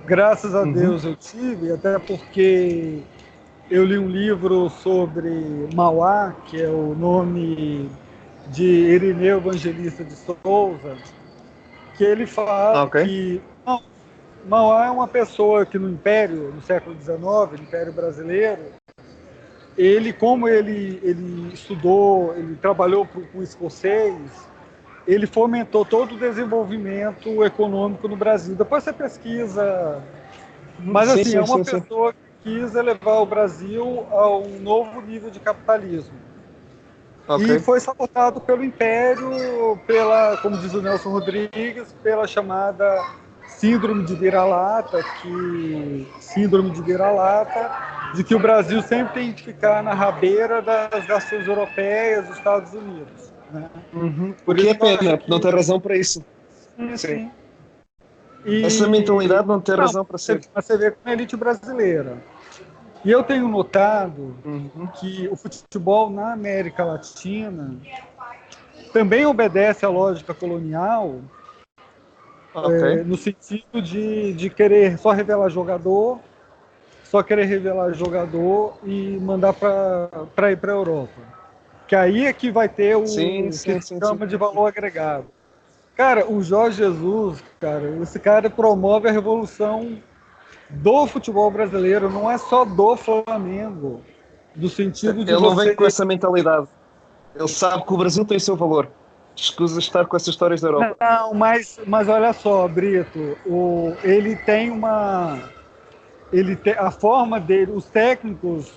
graças a Deus eu tive, até porque eu li um livro sobre Mauá, que é o nome de Irineu Evangelista de Souza, que ele fala que Mauá é uma pessoa que no Império, no século XIX, no Império Brasileiro, como ele estudou, ele trabalhou com o escocês, ele fomentou todo o desenvolvimento econômico no Brasil. Depois você pesquisa, mas assim, é uma pessoa que quis elevar o Brasil a um novo nível de capitalismo. E foi sabotado pelo Império, como diz o Nelson Rodrigues, pela chamada síndrome de vira-lata, de que o Brasil sempre tem que ficar na rabeira das nações europeias, dos Estados Unidos. Né? Por que é pena, não tem razão para isso. Sim. Essa mentalidade não tem razão para ser. Mas você vê com a elite brasileira. E eu tenho notado que o futebol na América Latina também obedece à lógica colonial, no sentido de querer só revelar jogador e mandar para ir para a Europa. Que aí é que vai ter o que se chama de valor agregado. Cara, o Jorge Jesus, esse cara promove a revolução do futebol brasileiro, não é só do Flamengo, do sentido de ele não vem com essa mentalidade. Ele sabe que o Brasil tem o seu valor. Escusa estar com essas histórias da Europa. Não, mas olha só, Brito, ele tem a forma dele, os técnicos.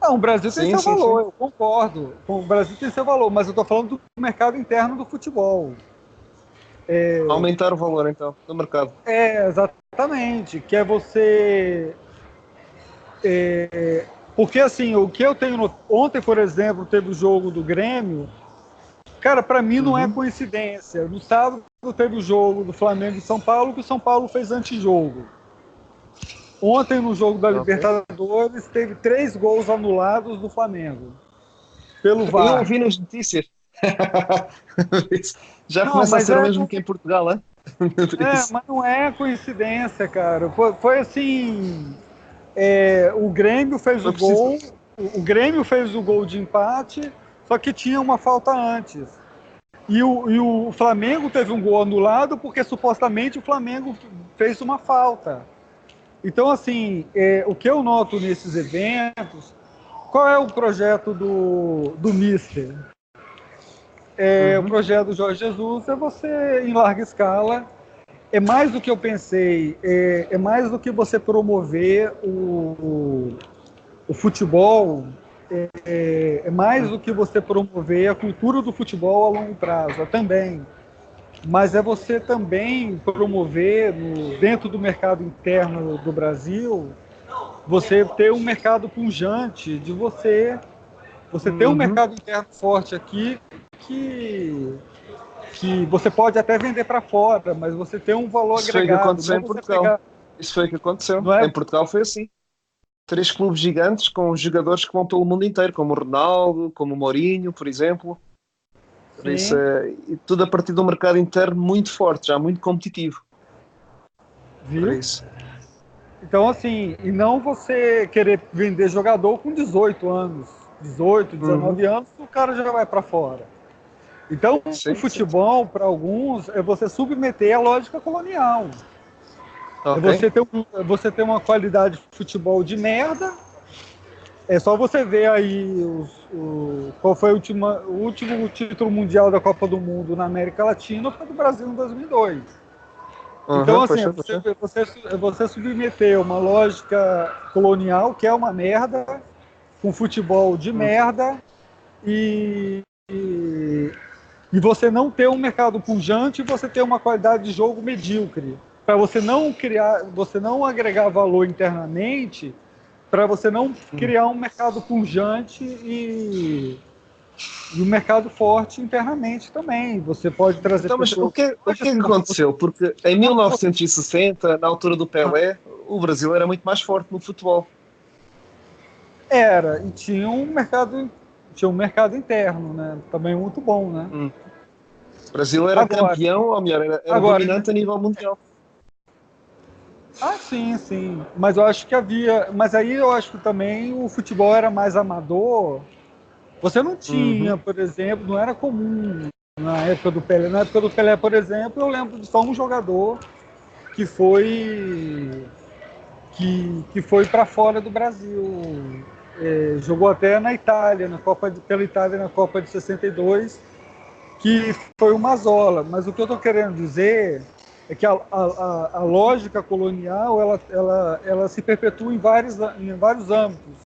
Não, o Brasil tem seu valor, eu concordo. O Brasil tem seu valor, mas eu estou falando do mercado interno do futebol. Aumentar o valor, então, do mercado. Exatamente. Que é você... porque, assim, o que eu tenho... Ontem, por exemplo, teve o jogo do Grêmio. Cara, para mim não é coincidência. No sábado teve o jogo do Flamengo e São Paulo, que o São Paulo fez antijogo. Ontem, no jogo da Libertadores, teve 3 gols anulados do Flamengo. Pelo VAR. Eu ouvi nas notícias. Já começa a ser o mesmo que em Portugal, né? Mas não é coincidência, cara. Foi assim... o Grêmio fez o gol. O Grêmio fez o gol de empate, só que tinha uma falta antes. E o Flamengo teve um gol anulado porque supostamente o Flamengo fez uma falta. Então, assim, o que eu noto nesses eventos, qual é o projeto do Mister? O projeto do Jorge Jesus é você, em larga escala, é mais do que eu pensei, é mais do que você promover o futebol, é mais do que você promover a cultura do futebol a longo prazo, também. Mas é você também promover, dentro do mercado interno do Brasil, você ter um mercado pujante, de você ter um mercado interno forte aqui, que você pode até vender para fora, mas você tem um valor agregado. Isso foi o que aconteceu em Portugal. Isso foi o que aconteceu. Em Portugal foi assim. 3 clubes gigantes com jogadores que vão pelo mundo inteiro, como o Ronaldo, como o Mourinho, por exemplo. Por isso, e tudo a partir de um mercado interno muito forte, já muito competitivo. Viu? Por isso. Então, assim, e não você querer vender jogador com 18 anos, 18, 19 anos, o cara já vai para fora. Então, o futebol, para alguns, é você submeter à lógica colonial. É você ter uma qualidade de futebol de merda. É só você ver aí qual foi o último título mundial da Copa do Mundo na América Latina, foi do Brasil em 2002. Então, assim, você submeter uma lógica colonial, que é uma merda, com futebol de merda, e você não ter um mercado pujante e você ter uma qualidade de jogo medíocre. Para você não agregar valor internamente, para você não criar um mercado pujante e E um mercado forte internamente também. Você pode trazer Então, mas pessoas... o que é que aconteceu? Porque em 1960, na altura do Pelé, o Brasil era muito mais forte no futebol. Era, e tinha um mercado interno, né? Também muito bom, né? O Brasil era Agora, campeão, ou melhor, era agora, dominante a nível mundial. sim, sim. Mas eu acho que havia. Mas aí eu acho que também o futebol era mais amador. Você não tinha, por exemplo, não era comum na época do Pelé. Na época do Pelé, por exemplo, eu lembro de só um jogador que foi que foi para fora do Brasil. Jogou até na Itália, pela Itália na Copa de 62, que foi o Mazzola. Mas o que eu estou querendo dizer é que a lógica colonial ela se perpetua em vários âmbitos,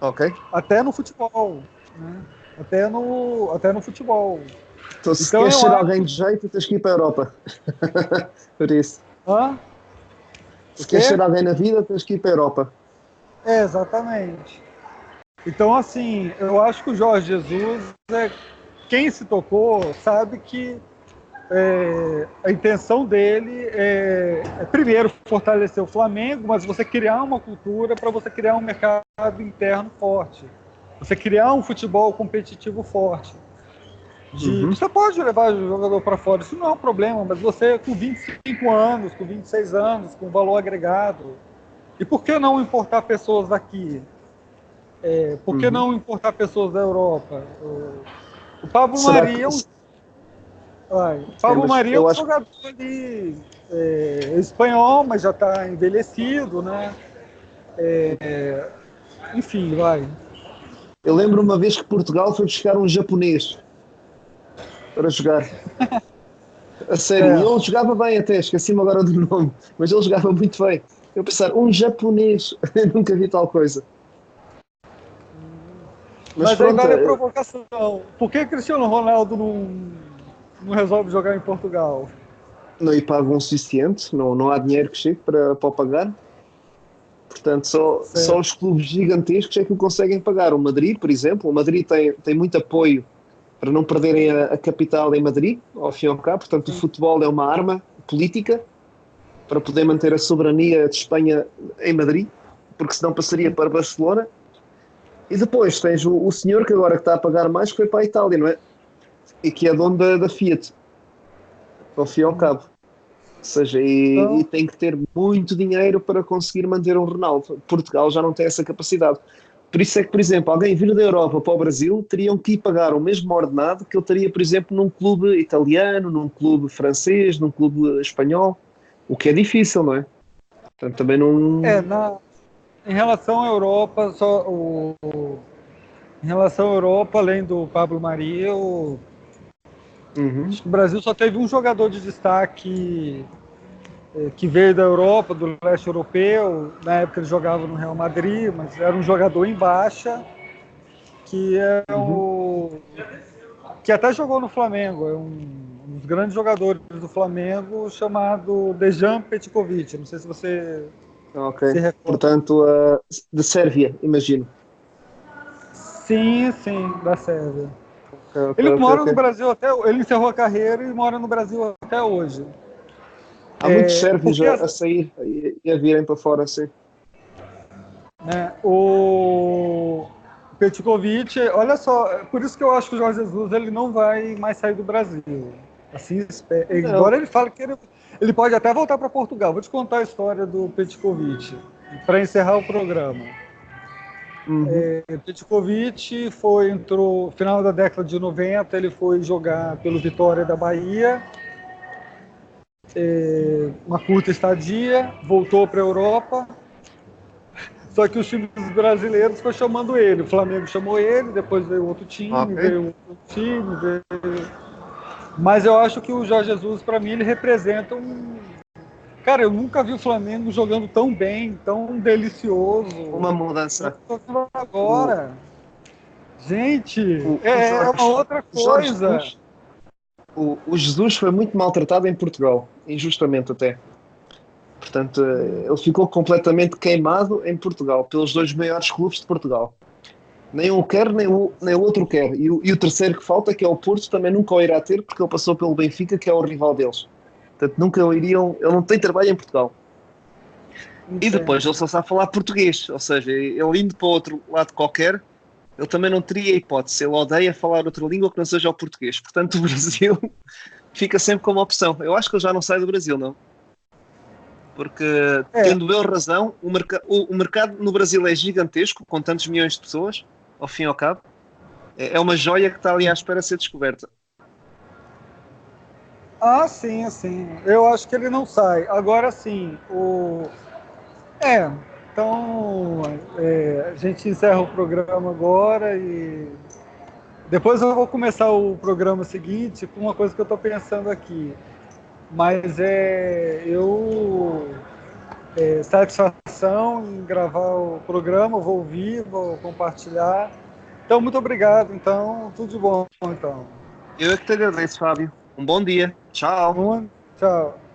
Ok. até no futebol, né? Até no futebol. Então, se Então queres eu ser acho. alguém de jeito, tens que ir para a Europa. Por isso. Hã? O Se queres quê? ser alguém na vida, tens que ir para a Europa. Exatamente. Então, assim, eu acho que o Jorge Jesus, quem se tocou, sabe que a intenção dele primeiro, fortalecer o Flamengo, mas você criar uma cultura para você criar um mercado interno forte. Você criar um futebol competitivo forte. Você pode levar o jogador para fora, isso não é um problema, mas você com 25 anos, com 26 anos, com valor agregado. E por que não importar pessoas daqui? Por que não importar pessoas da Europa? O Pablo Será Mari que. é um, Mas eu acho jogador ali, espanhol, mas já está envelhecido, né? Enfim, vai. Eu lembro uma vez que Portugal foi buscar um japonês para jogar. A sério, e É. ele jogava bem até, esqueci-me agora do nome, mas ele jogava muito bem. Eu pensar, um japonês, eu nunca vi tal coisa. Mas Mas aí pronto, vale a provocação. Por que Cristiano Ronaldo não resolve jogar em Portugal? não lhe pagam o suficiente, não há dinheiro que chegue para o pagar. Portanto, só Certo. os clubes gigantescos é que o conseguem pagar. O Madrid, por exemplo, o Madrid tem muito apoio para não perderem a capital em Madrid, ao fim e ao cabo. Portanto, o futebol é uma arma política para poder manter a soberania de Espanha em Madrid, porque senão passaria para Barcelona. E depois tens o senhor que agora está a pagar mais, que foi para a Itália, não é? E que é dono da Fiat, ao fim e ao cabo. Ou seja, e Então, tem que ter muito dinheiro para conseguir manter um Ronaldo. Portugal já não tem essa capacidade. Por isso é que, por exemplo, alguém vir da Europa para o Brasil teriam que ir pagar o mesmo ordenado que ele teria, por exemplo, num clube italiano, num clube francês, num clube espanhol, o que é difícil, não é? Portanto, também não. em relação à Europa, em relação à Europa, além do Pablo Mari, Uhum. acho que o Brasil só teve um jogador de destaque que veio da Europa, do leste europeu. Na época ele jogava no Real Madrid, mas era um jogador em baixa, que é Uhum. que até jogou no Flamengo. É um dos grandes jogadores do Flamengo, chamado Dejan Petkovic. Não sei se você Ok. se recorda. Portanto, de Sérvia, imagino. Sim, sim, da Sérvia. Ok, ok, Ele ok, mora ok. no Brasil ele encerrou a carreira e mora no Brasil até hoje. Há muitos sérvios Porque a sair e a virem para fora, sim. o Petkovic, olha só, por isso que eu acho que o Jorge Jesus ele não vai mais sair do Brasil. Assim, embora Não. ele fale que ele pode até voltar para Portugal. Vou te contar a história do Petkovic para encerrar o programa. Uhum. Petkovic entrou no final da década de 90, ele foi jogar pelo Vitória da Bahia, uma curta estadia, voltou para a Europa, só que os times brasileiros foram chamando ele. O Flamengo chamou ele, depois veio outro time, Ok. veio outro time, Mas eu acho que o Jorge Jesus, para mim, ele representa um. Cara, eu nunca vi o Flamengo jogando tão bem, tão delicioso. Uma Eu mudança. tô vendo O, agora. Gente, o é uma Jorge, outra o Jorge coisa. Jesus, o Jesus foi muito maltratado em Portugal, injustamente até. Portanto, ele ficou completamente queimado em Portugal, pelos dois maiores clubes de Portugal. Nem um quer, nem o outro quer. E o terceiro que falta, que é o Porto, também nunca o irá ter, porque ele passou pelo Benfica, que é o rival deles. Portanto, nunca o iriam. Ele não tem trabalho em Portugal. E depois Entendo. ele só sabe falar português. Ou seja, ele indo para outro lado qualquer, ele também não teria hipótese. Ele odeia falar outra língua que não seja o português. Portanto, o Brasil fica sempre como opção. Eu acho que ele já não sai do Brasil, não. Porque, É, tendo eu razão, o mercado no Brasil é gigantesco, com tantos milhões de pessoas, ao fim e ao cabo. É uma joia que está ali à espera de ser descoberta. sim, assim. Eu acho que ele não sai. Agora sim, então a gente encerra o programa agora e depois eu vou começar o programa seguinte com uma coisa que eu estou pensando aqui. Mas satisfação em gravar o programa, vou ouvir, vou compartilhar. Então, muito obrigado. Então, tudo de bom. Então, Eu é que te agradeço, Fábio. Um bom dia. Tchau. tchau.